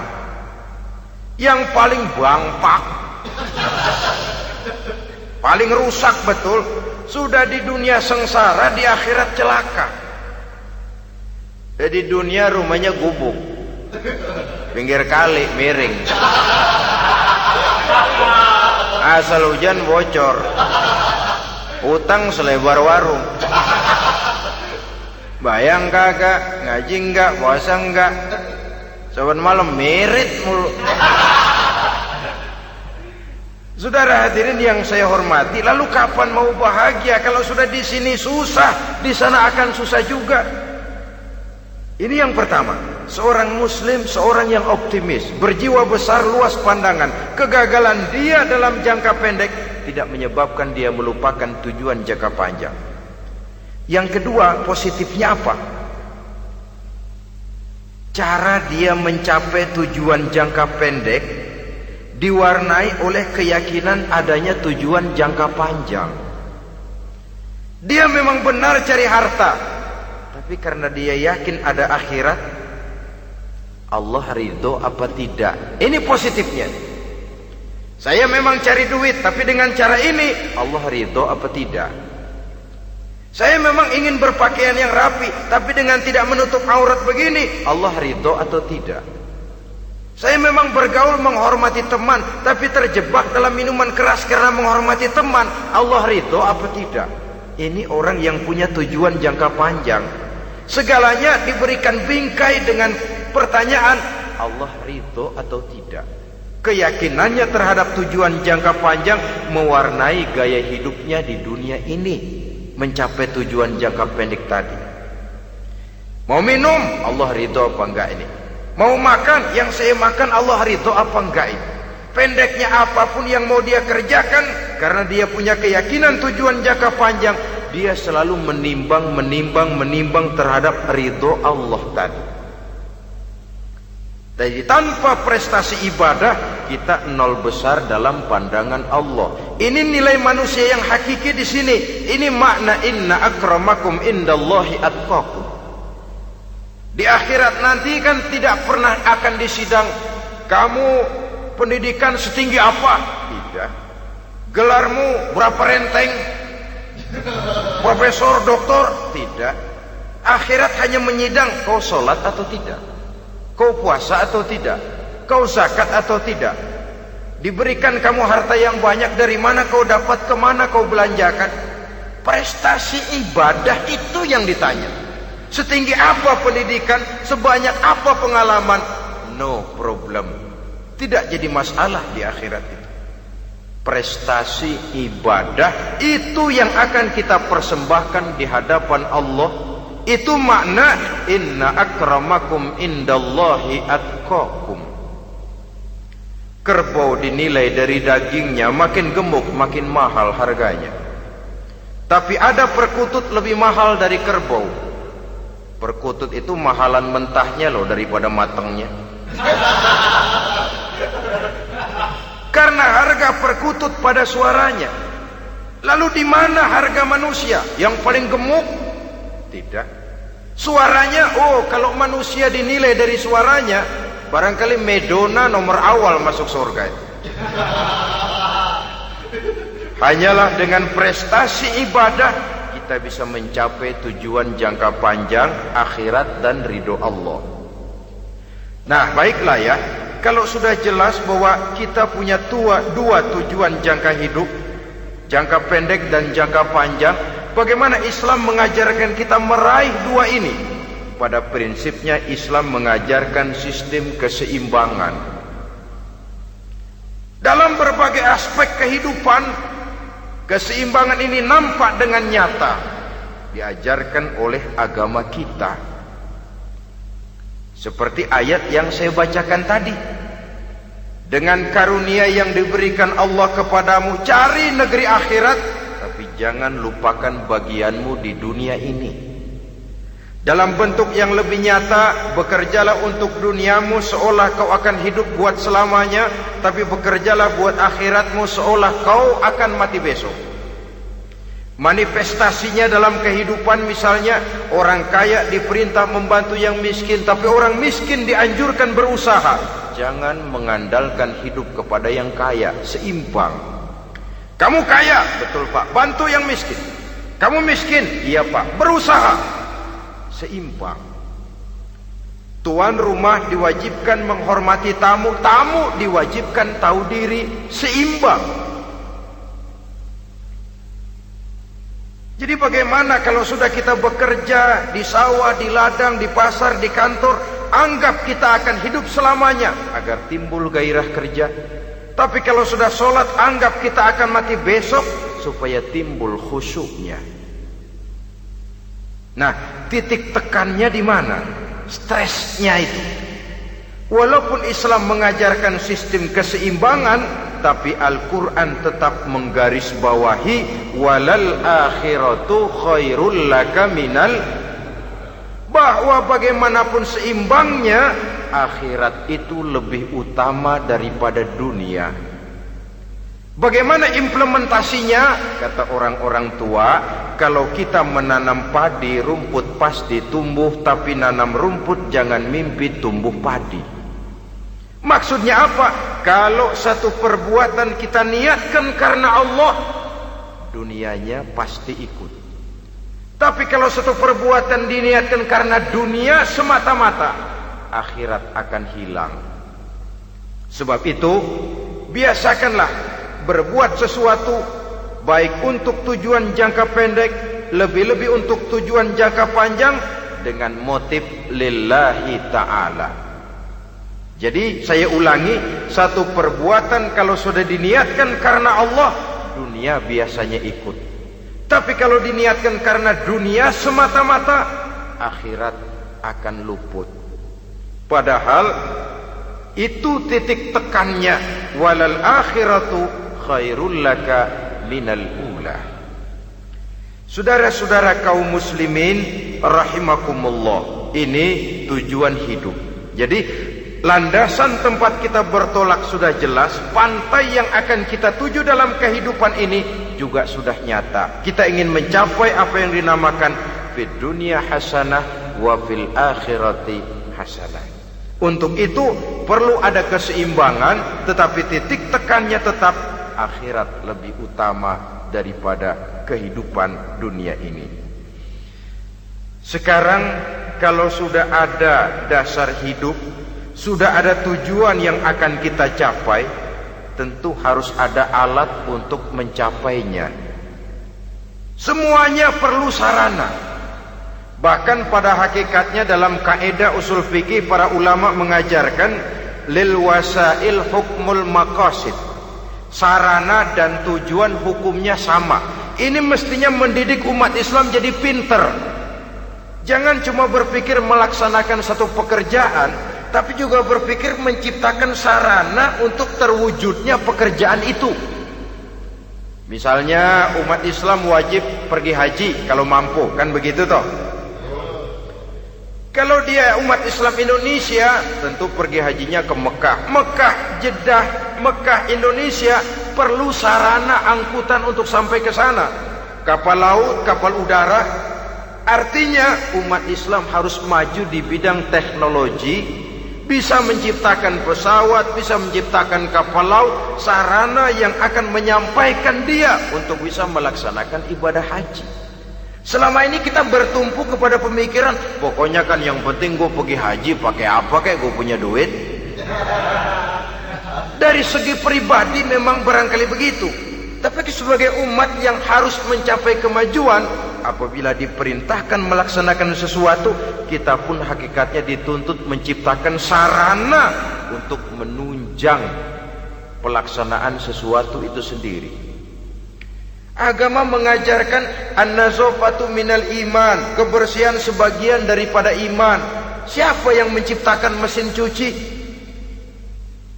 Yang paling bangpak, paling rusak betul, sudah di dunia sengsara, di akhirat celaka. Di dunia rumahnya gubuk, pinggir kali miring, asal hujan bocor, utang selebar warung. Bayang kagak, ngaji enggak, puasa enggak, saban malam merit mulu. Saudara hadirin yang saya hormati, lalu kapan mau bahagia kalau sudah di sini susah, di sana akan susah juga. Ini yang pertama, seorang muslim, seorang yang optimis, berjiwa besar, luas pandangan. Kegagalan dia dalam jangka pendek tidak menyebabkan dia melupakan tujuan jangka panjang. Yang kedua, positifnya apa? Cara dia mencapai tujuan jangka pendek diwarnai oleh keyakinan adanya tujuan jangka panjang. Dia memang benar cari harta, tapi karena dia yakin ada akhirat, Allah ridho apa tidak? Ini positifnya. Saya memang cari duit, tapi dengan cara ini Allah ridho apa tidak? Saya memang ingin berpakaian yang rapi, tapi dengan tidak menutup aurat begini, Allah ridho atau tidak? Saya memang bergaul menghormati teman, tapi terjebak dalam minuman keras karena menghormati teman, Allah ridho apa tidak? Ini orang yang punya tujuan jangka panjang. Segalanya diberikan bingkai dengan pertanyaan, Allah ridho atau tidak? Keyakinannya terhadap tujuan jangka panjang mewarnai gaya hidupnya di dunia ini, mencapai tujuan jangka pendek tadi. Mau minum, Allah ridho apa enggak ini? Mau makan, yang saya makan Allah ridho apa enggak ini? Pendeknya apapun yang mau dia kerjakan, karena dia punya keyakinan tujuan jangka panjang, dia selalu menimbang terhadap ridho Allah tadi. Jadi tanpa prestasi ibadah, kita nol besar dalam pandangan Allah. Ini nilai manusia yang hakiki di sini. Ini makna inna akramakum indallahi atqakum. Di akhirat nanti kan tidak pernah akan disidang, kamu pendidikan setinggi apa? Tidak. Gelarmu berapa renteng? Profesor, doktor? Tidak. Akhirat hanya menyidang kau sholat atau tidak, kau puasa atau tidak, kau zakat atau tidak. Diberikan kamu harta yang banyak, dari mana kau dapat, kemana kau belanjakan. Prestasi ibadah itu yang ditanya. Setinggi apa pendidikan, sebanyak apa pengalaman, no problem, tidak jadi masalah di akhirat itu. Prestasi ibadah itu yang akan kita persembahkan di hadapan Allah. Itu makna inna akramakum indallahi atqakum. Kerbau dinilai dari dagingnya, makin gemuk makin mahal harganya. Tapi ada perkutut lebih mahal dari kerbau. Perkutut itu mahalan mentahnya loh daripada matangnya. Karena harga perkutut pada suaranya. Lalu di mana harga manusia yang paling gemuk? Tidak. Suaranya, oh kalau manusia dinilai dari suaranya, barangkali Madonna nomor awal masuk surga. Hanyalah dengan prestasi ibadah kita bisa mencapai tujuan jangka panjang, akhirat dan ridho Allah. Nah baiklah ya, kalau sudah jelas bahwa kita punya dua tujuan jangka hidup, jangka pendek dan jangka panjang, bagaimana Islam mengajarkan kita meraih dua ini? Pada prinsipnya Islam mengajarkan sistem keseimbangan. Dalam berbagai aspek kehidupan, keseimbangan ini nampak dengan nyata diajarkan oleh agama kita. Seperti ayat yang saya bacakan tadi. Dengan karunia yang diberikan Allah kepadamu, cari negeri akhirat, tapi jangan lupakan bagianmu di dunia ini. Dalam bentuk yang lebih nyata, bekerjalah untuk duniamu seolah kau akan hidup buat selamanya, tapi bekerjalah buat akhiratmu seolah kau akan mati besok. Manifestasinya dalam kehidupan, misalnya orang kaya diperintah membantu yang miskin, tapi orang miskin dianjurkan berusaha. Jangan mengandalkan hidup kepada yang kaya, seimbang. Kamu kaya, betul Pak, bantu yang miskin. Kamu miskin, iya Pak, berusaha, seimbang. Tuan rumah diwajibkan menghormati tamu, tamu diwajibkan tahu diri, seimbang. Jadi bagaimana kalau sudah kita bekerja di sawah, di ladang, di pasar, di kantor, anggap kita akan hidup selamanya agar timbul gairah kerja. Tapi kalau sudah sholat, anggap kita akan mati besok supaya timbul khusyuknya. Nah, titik tekannya di mana? Stresnya itu. Walaupun Islam mengajarkan sistem keseimbangan, tapi Al-Quran tetap menggarisbawahi walal akhiratu khairul laka minal, bahwa bagaimanapun seimbangnya, akhirat itu lebih utama daripada dunia. Bagaimana implementasinya? Kata orang-orang tua, kalau kita menanam padi, rumput pasti tumbuh, tapi nanam rumput jangan mimpi tumbuh padi. Maksudnya apa? Kalau satu perbuatan kita niatkan karena Allah, dunianya pasti ikut. Tapi kalau satu perbuatan diniatkan karena dunia semata-mata, akhirat akan hilang. Sebab itu, biasakanlah berbuat sesuatu baik untuk tujuan jangka pendek, lebih-lebih untuk tujuan jangka panjang, dengan motif lillahi ta'ala. Jadi saya ulangi, satu perbuatan kalau sudah diniatkan karena Allah, dunia biasanya ikut. Tapi kalau diniatkan karena dunia semata-mata, akhirat akan luput. Padahal itu titik tekannya, walal akhiratu khairul laka minal ula. Saudara-saudara kaum muslimin rahimakumullah, ini tujuan hidup. Jadi landasan tempat kita bertolak sudah jelas, pantai yang akan kita tuju dalam kehidupan ini juga sudah nyata. Kita ingin mencapai apa yang dinamakan fid dunya hasanah wa fil akhirati hasanah. Untuk itu perlu ada keseimbangan, tetapi titik tekannya tetap akhirat lebih utama daripada kehidupan dunia ini. Sekarang kalau sudah ada dasar hidup, sudah ada tujuan yang akan kita capai, tentu harus ada alat untuk mencapainya. Semuanya perlu sarana. Bahkan pada hakikatnya dalam kaidah usul fikih, para ulama mengajarkan lil wasail hukmul maqasid. Sarana dan tujuan hukumnya sama. Ini mestinya mendidik umat Islam jadi pinter. Jangan cuma berpikir melaksanakan satu pekerjaan, tapi juga berpikir menciptakan sarana untuk terwujudnya pekerjaan itu. Misalnya umat Islam wajib pergi haji kalau mampu, kan begitu toh? Kalau dia umat Islam Indonesia, tentu pergi hajinya ke Mekah. Mekah, Jeddah, Mekah, Indonesia, perlu sarana angkutan untuk sampai ke sana. Kapal laut, kapal udara. Artinya umat Islam harus maju di bidang teknologi, bisa menciptakan pesawat, bisa menciptakan kapal laut, sarana yang akan menyampaikan dia untuk bisa melaksanakan ibadah haji. Selama ini kita bertumpu kepada pemikiran, pokoknya kan yang penting gue pergi haji, pakai apa kayak gue punya duit. Dari segi pribadi memang barangkali begitu. Tapi sebagai umat yang harus mencapai kemajuan, apabila diperintahkan melaksanakan sesuatu, kita pun hakikatnya dituntut menciptakan sarana untuk menunjang pelaksanaan sesuatu itu sendiri. Agama mengajarkan an-nazafatu minal iman, kebersihan sebagian daripada iman. Siapa yang menciptakan mesin cuci,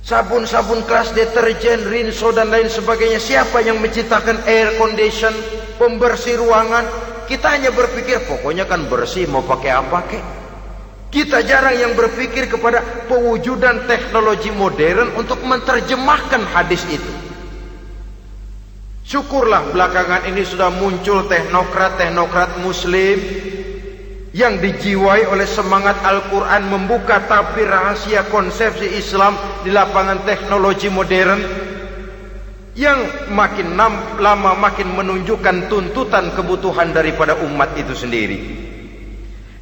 sabun-sabun kelas, deterjen, rinso dan lain sebagainya? Siapa yang menciptakan air condition, pembersih ruangan? Kita hanya berpikir pokoknya kan bersih, mau pakai apa kek. Kita jarang yang berpikir kepada pewujudan teknologi modern untuk menerjemahkan hadis itu. Syukurlah belakangan ini sudah muncul teknokrat-teknokrat muslim yang dijiwai oleh semangat Al-Quran membuka tabir rahasia konsepsi Islam di lapangan teknologi modern, yang makin lama makin menunjukkan tuntutan kebutuhan daripada umat itu sendiri.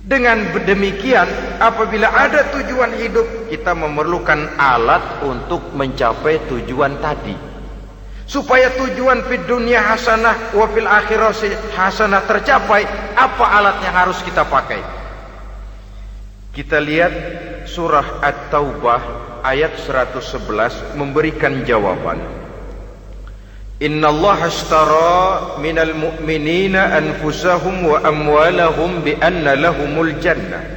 Dengan demikian, apabila ada tujuan hidup, kita memerlukan alat untuk mencapai tujuan tadi. Supaya tujuan fid dunya hasanah wa fil akhirati hasanah tercapai, apa alat yang harus kita pakai? Kita lihat surah At-Taubah ayat 111 memberikan jawaban. Innallaha ashtara minal mu'minina anfusahum wa amwalahum bi anna lahumul jannah.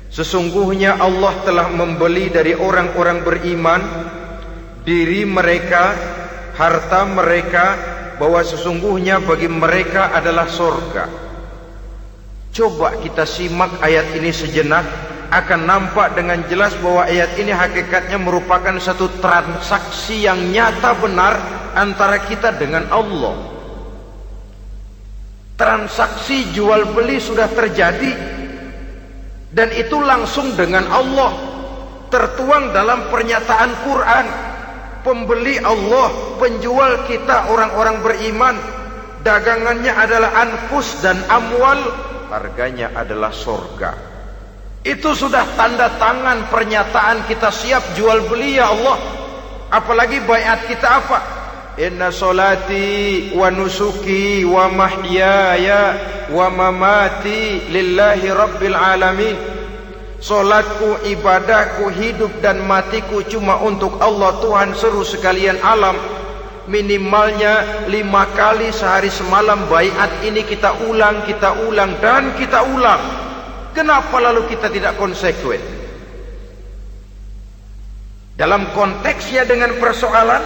Sesungguhnya Allah telah membeli dari orang-orang beriman diri mereka, harta mereka, bahwa sesungguhnya bagi mereka adalah surga. Coba kita simak ayat ini sejenak, akan nampak dengan jelas bahwa ayat ini hakikatnya merupakan satu transaksi yang nyata benar antara kita dengan Allah. Transaksi jual beli sudah terjadi, dan itu langsung dengan Allah, tertuang dalam pernyataan Quran. Pembeli Allah, penjual kita orang-orang beriman, dagangannya adalah anfus dan amwal, harganya adalah surga. Itu sudah tanda tangan pernyataan kita siap jual beli ya Allah. Apalagi baiat kita apa? Inna solati wa nusuki wa mahyaya wa mamati lillahi rabbil alamin. Solatku, ibadahku, hidup dan matiku cuma untuk Allah Tuhan seru sekalian alam. Minimalnya 5 kali sehari semalam baiat ini kita ulang dan kita ulang. Kenapa lalu kita tidak konsekuen? Dalam konteksnya dengan persoalan,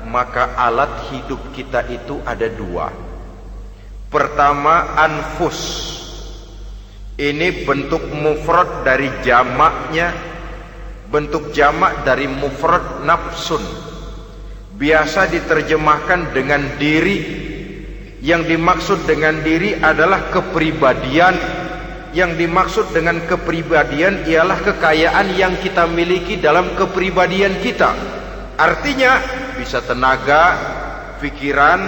maka alat hidup kita itu ada 2. Pertama, anfus. Ini bentuk mufrad dari jamaknya, bentuk jamak dari mufrad nafsun. Biasa diterjemahkan dengan diri. Yang dimaksud dengan diri adalah kepribadian. Yang dimaksud dengan kepribadian ialah kekayaan yang kita miliki dalam kepribadian kita. Artinya bisa tenaga, pikiran,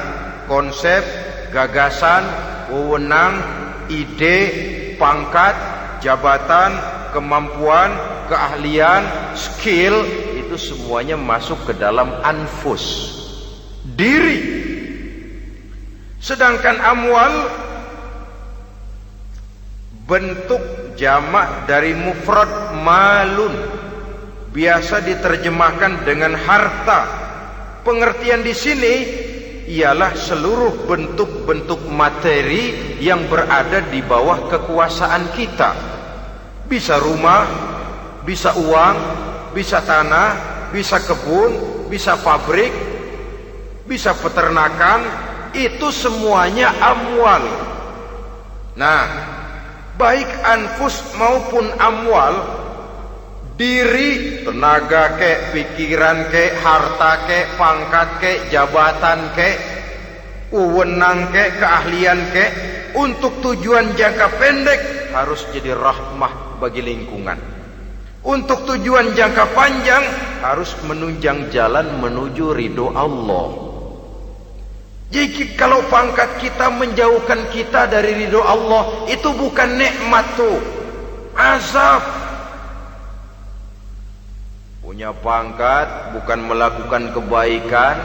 konsep, gagasan, wewenang, ide, pangkat, jabatan, kemampuan, keahlian, skill, itu semuanya masuk ke dalam anfus, diri. Sedangkan amwal bentuk jamak dari mufrad malun, biasa diterjemahkan dengan harta. Pengertian di sini ialah seluruh bentuk-bentuk materi yang berada di bawah kekuasaan kita. Bisa rumah, bisa uang, bisa tanah, bisa kebun, bisa pabrik, bisa peternakan, itu semuanya amwal. Nah, baik anfus maupun amwal, diri, tenaga kek, pikiran kek, harta kek, pangkat kek, jabatan kek, wewenang kek, keahlian kek, untuk tujuan jangka pendek harus jadi rahmah bagi lingkungan. Untuk tujuan jangka panjang harus menunjang jalan menuju ridho Allah. Jadi kalau pangkat kita menjauhkan kita dari ridho Allah, itu bukan nikmat tuh, azab. Punya pangkat bukan melakukan kebaikan,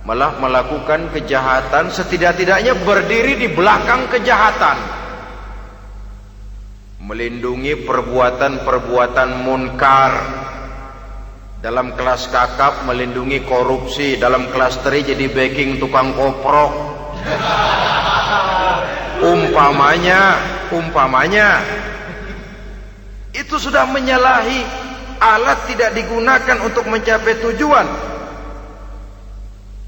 malah melakukan kejahatan, setidak-tidaknya berdiri di belakang kejahatan, melindungi perbuatan-perbuatan munkar. Dalam kelas kakap melindungi korupsi, dalam kelas teri jadi backing tukang koprok. Umpamanya itu sudah menyalahi. Alat tidak digunakan untuk mencapai tujuan.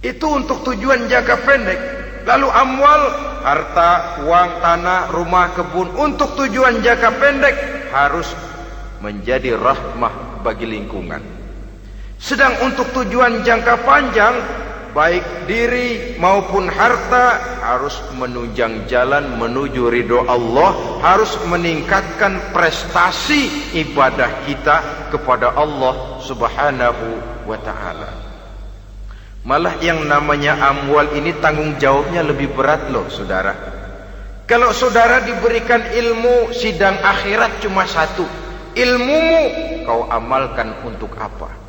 Itu untuk tujuan jangka pendek. Lalu amwal, harta, uang, tanah, rumah, kebun untuk tujuan jangka pendek harus menjadi rahmah bagi lingkungan. Sedang untuk tujuan jangka panjang, baik diri maupun harta harus menunjang jalan menuju ridho Allah, harus meningkatkan prestasi ibadah kita kepada Allah Subhanahu wa ta'ala. Malah yang namanya amwal ini tanggung jawabnya lebih berat loh saudara. Kalau saudara diberikan ilmu, sidang akhirat cuma satu, ilmumu kau amalkan untuk apa?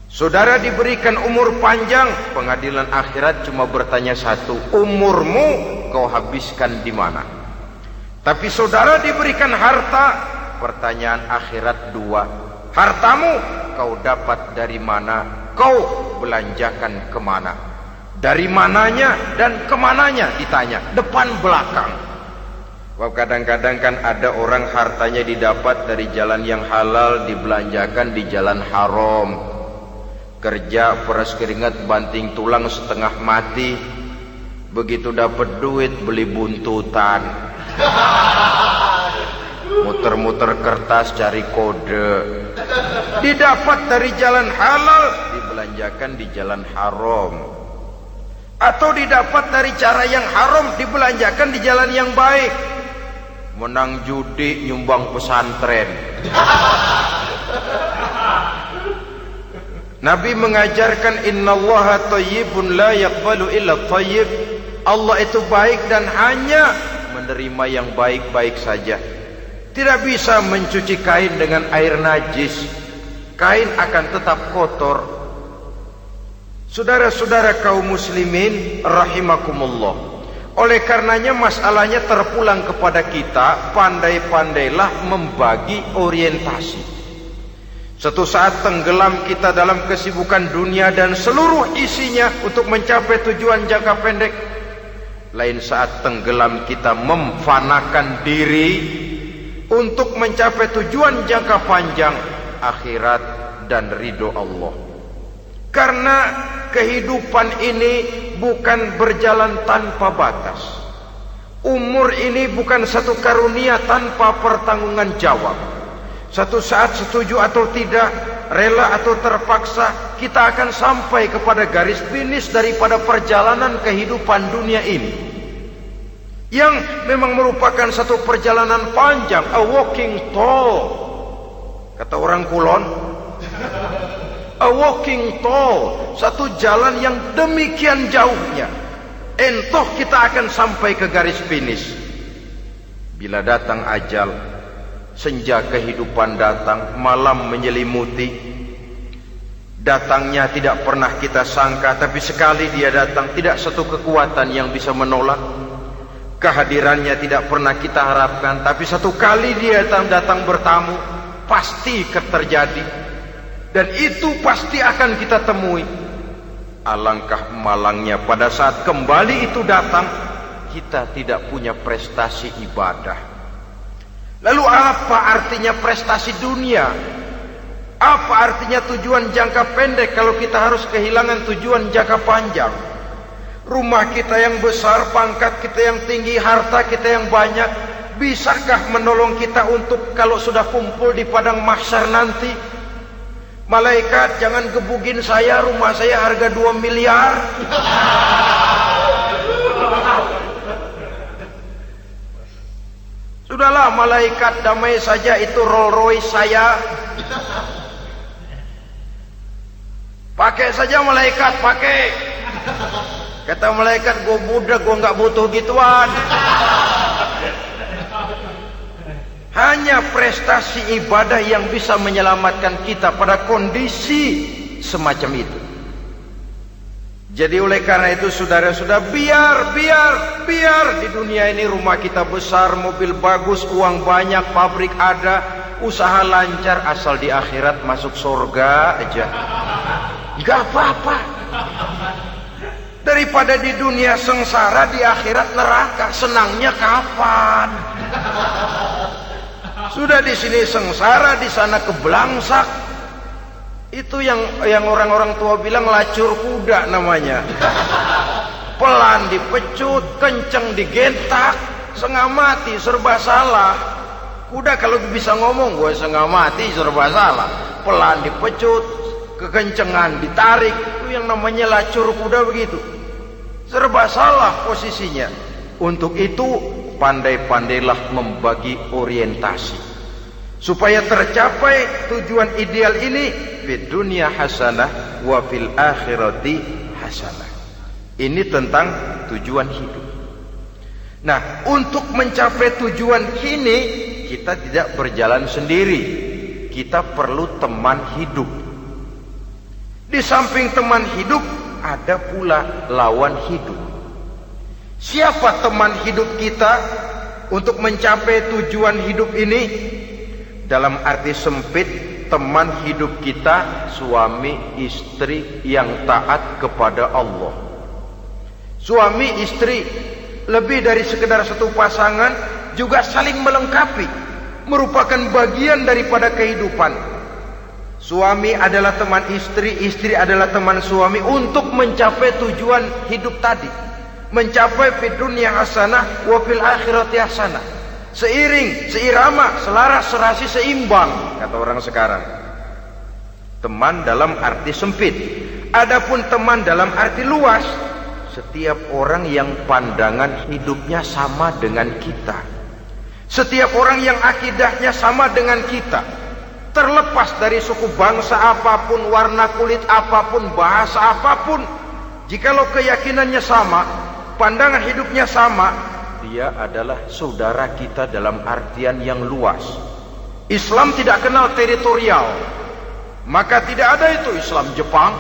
Saudara diberikan umur panjang, pengadilan akhirat cuma bertanya satu, umurmu kau habiskan di mana? Tapi saudara diberikan harta, pertanyaan akhirat dua, hartamu kau dapat dari mana? Kau belanjakan kemana? Dari mananya dan kemananya ditanya, depan belakang. Kadang-kadang kan ada orang hartanya didapat dari jalan yang halal, dibelanjakan di jalan haram. Kerja peras keringat banting tulang setengah mati, begitu dapat duit beli buntutan, muter-muter kertas cari kode. Didapat dari jalan halal, dibelanjakan di jalan haram. Atau didapat dari cara yang haram, dibelanjakan di jalan yang baik. Menang judi, nyumbang pesantren. Nabi mengajarkan innallaha thayyibun la yaqbalu illa thayyib. Allah itu baik dan hanya menerima yang baik-baik saja. Tidak bisa mencuci kain dengan air najis. Kain akan tetap kotor. Saudara-saudara kaum muslimin rahimakumullah. Oleh karenanya masalahnya terpulang kepada kita, pandai-pandailah membagi orientasi. Suatu saat tenggelam kita dalam kesibukan dunia dan seluruh isinya untuk mencapai tujuan jangka pendek. Lain saat tenggelam kita memfanakan diri untuk mencapai tujuan jangka panjang, akhirat dan ridho Allah. Karena kehidupan ini bukan berjalan tanpa batas. Umur ini bukan satu karunia tanpa pertanggungan jawab. Satu saat setuju atau tidak, rela atau terpaksa, kita akan sampai kepada garis finish daripada perjalanan kehidupan dunia ini, yang memang merupakan satu perjalanan panjang, a walking tall. Kata orang Kulon, a walking tall, satu jalan yang demikian jauhnya. Entoh kita akan sampai ke garis finish. Bila datang ajal, senja kehidupan datang, malam menyelimuti. Datangnya tidak pernah kita sangka, tapi sekali dia datang, tidak satu kekuatan yang bisa menolak. Kehadirannya tidak pernah kita harapkan, tapi satu kali dia datang bertamu, pasti terjadi. Dan itu pasti akan kita temui. Alangkah malangnya pada saat kembali itu datang, kita tidak punya prestasi ibadah. Lalu apa artinya prestasi dunia? Apa artinya tujuan jangka pendek kalau kita harus kehilangan tujuan jangka panjang? Rumah kita yang besar, pangkat kita yang tinggi, harta kita yang banyak, bisakah menolong kita untuk kalau sudah kumpul di padang mahsyar nanti? Malaikat, jangan gebugin saya, rumah saya harga 2 miliar. Sudahlah malaikat, damai saja, itu Rolls Royce saya. Pakai saja malaikat, pakai. Kata malaikat, gue budak, gue gak butuh gituan. Hanya prestasi ibadah yang bisa menyelamatkan kita pada kondisi semacam itu. Jadi oleh karena itu saudara-saudara, biar di dunia ini rumah kita besar, mobil bagus, uang banyak, pabrik ada, usaha lancar, asal di akhirat masuk surga aja. Gak apa-apa. Daripada di dunia sengsara, di akhirat neraka, senangnya kapan? Sudah di sini sengsara, di sana kebelangsak. Itu yang orang-orang tua bilang lacur kuda namanya. pelan dipecut, kenceng digentak, setengah mati, serba salah. Kuda kalau bisa ngomong, gue setengah mati, serba salah. Pelan dipecut, kekencengan ditarik, itu yang namanya lacur kuda begitu. Serba salah posisinya. Untuk itu pandai-pandailah membagi orientasi supaya tercapai tujuan ideal ini, fid dunya hasanah wa fil akhirati hasanah. Ini tentang tujuan hidup. Nah, untuk mencapai tujuan ini kita tidak berjalan sendiri. Kita perlu teman hidup. Di samping teman hidup ada pula lawan hidup. Siapa teman hidup kita untuk mencapai tujuan hidup ini? Dalam arti sempit, teman hidup kita suami istri yang taat kepada Allah. Suami istri lebih dari sekedar satu pasangan, juga saling melengkapi, merupakan bagian daripada kehidupan. Suami adalah teman istri, istri adalah teman suami untuk mencapai tujuan hidup tadi. Mencapai fid dunya hasanah wa fil akhirati hasanah. Seiring, seirama, selaras, serasi, seimbang, kata orang sekarang. Teman dalam arti sempit. Adapun teman dalam arti luas, setiap orang yang pandangan hidupnya sama dengan kita. Setiap orang yang akidahnya sama dengan kita. Terlepas dari suku bangsa apapun, warna kulit apapun, bahasa apapun, jikalau keyakinannya sama, pandangan hidupnya sama, dia adalah saudara kita dalam artian yang luas. Islam tidak kenal teritorial, maka tidak ada itu Islam Jepang.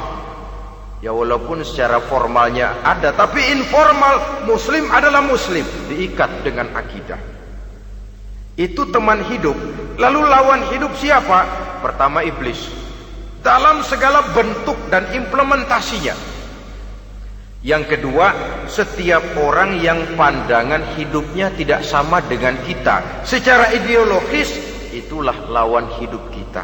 Ya walaupun secara formalnya ada, tapi informal Muslim adalah Muslim, diikat dengan akidah. Itu teman hidup. Lalu lawan hidup siapa? Pertama iblis, dalam segala bentuk dan implementasinya. Yang kedua, setiap orang yang pandangan hidupnya tidak sama dengan kita secara ideologis, itulah lawan hidup kita.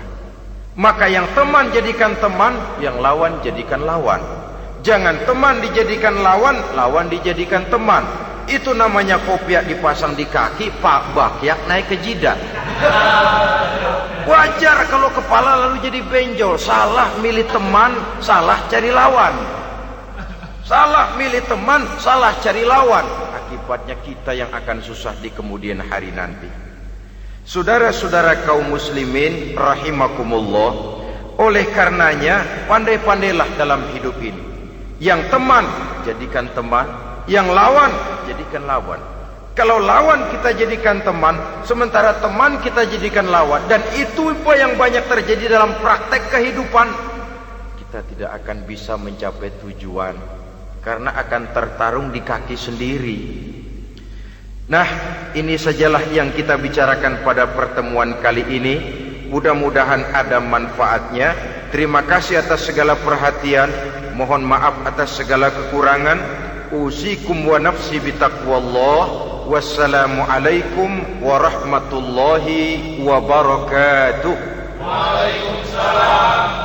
Maka yang teman jadikan teman, yang lawan jadikan lawan. Jangan teman dijadikan lawan, lawan dijadikan teman. Itu namanya kopiah dipasang di kaki, pak bakyak naik ke jidat. Wajar kalau kepala lalu jadi benjol. Salah milih teman, salah cari lawan. Salah milih teman, salah cari lawan. Akibatnya kita yang akan susah di kemudian hari nanti. Saudara-saudara kaum muslimin rahimakumullah, oleh karenanya pandai-pandailah dalam hidup ini. Yang teman jadikan teman, yang lawan jadikan lawan. Kalau lawan kita jadikan teman, sementara teman kita jadikan lawan, dan itu yang banyak terjadi dalam praktek kehidupan, kita tidak akan bisa mencapai tujuan karena akan tertarung di kaki sendiri. Nah, ini sajalah yang kita bicarakan pada pertemuan kali ini. Mudah-mudahan ada manfaatnya. Terima kasih atas segala perhatian. Mohon maaf atas segala kekurangan. Usikum wa nafsi bitaqwallah. Wassalamualaikum warahmatullahi wabarakatuh. Waalaikumsalam.